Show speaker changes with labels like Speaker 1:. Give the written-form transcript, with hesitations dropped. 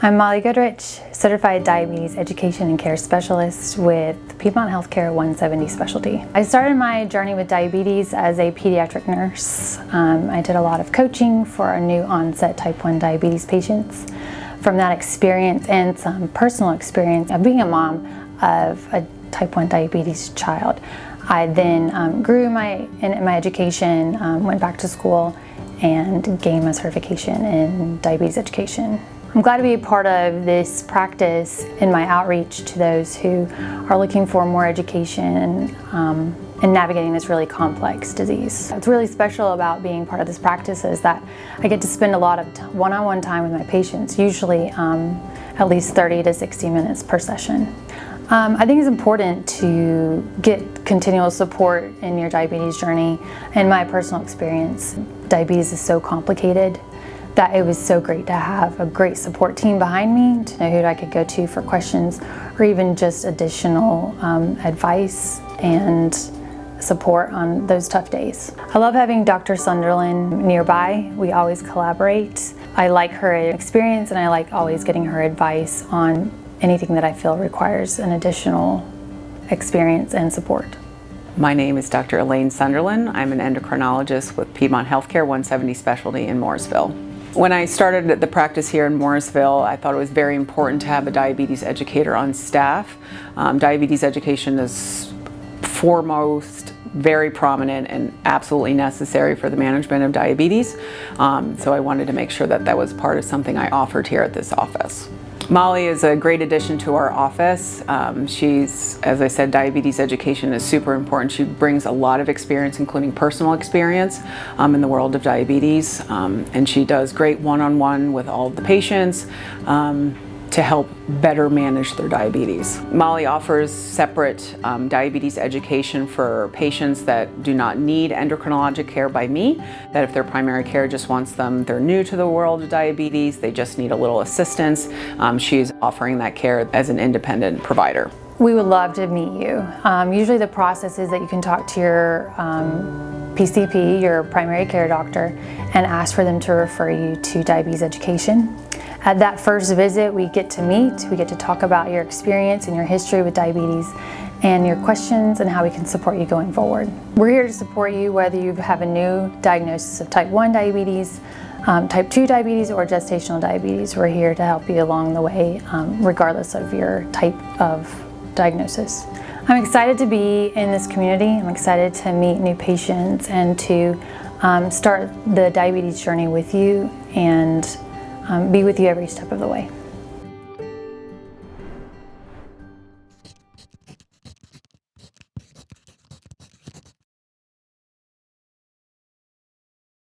Speaker 1: I'm Mollie Goodrich, Certified Diabetes Education and Care Specialist with Piedmont HealthCare 170 Specialty. I started my journey with diabetes as a pediatric nurse. I did a lot of coaching for our new onset type 1 diabetes patients. From that experience and some personal experience of being a mom of a type 1 diabetes child, I then grew in my education, went back to school, and gained my certification in diabetes education. I'm glad to be a part of this practice in my outreach to those who are looking for more education and navigating this really complex disease. What's really special about being part of this practice is that I get to spend a lot of one-on-one time with my patients, usually at least 30 to 60 minutes per session. I think it's important to get continual support in your diabetes journey. In my personal experience, diabetes is so complicated that it was so great to have a great support team behind me, to know who I could go to for questions or even just additional advice and support on those tough days. I love having Dr. Sunderlin nearby. We always collaborate. I like her experience and I like always getting her advice on anything that I feel requires an additional experience and support.
Speaker 2: My name is Dr. Elaine Sunderlin. I'm an endocrinologist with Piedmont HealthCare 170 Specialty in Morrisville. When I started the practice here in Morrisville, I thought it was very important to have a diabetes educator on staff. Diabetes education is foremost, very prominent, and absolutely necessary for the management of diabetes. So I wanted to make sure that that was part of something I offered here at this office. Mollie is a great addition to our office. She's, as I said, diabetes education is super important. She brings a lot of experience, including personal experience in the world of diabetes. And she does great one-on-one with all of the patients to help better manage their diabetes. Mollie offers separate diabetes education for patients that do not need endocrinologic care by me, that if their primary care just wants them, they're new to the world of diabetes, they just need a little assistance. She's offering that care as an independent provider.
Speaker 1: We would love to meet you. Usually the process is that you can talk to your PCP, your primary care doctor, and ask for them to refer you to diabetes education. At that first visit, we get to meet, we get to talk about your experience and your history with diabetes and your questions and how we can support you going forward. We're here to support you whether you have a new diagnosis of type 1 diabetes, type 2 diabetes, or gestational diabetes. We're here to help you along the way, regardless of your type of diagnosis. I'm excited to be in this community. I'm excited to meet new patients and to start the diabetes journey with you and be with you every step of the way.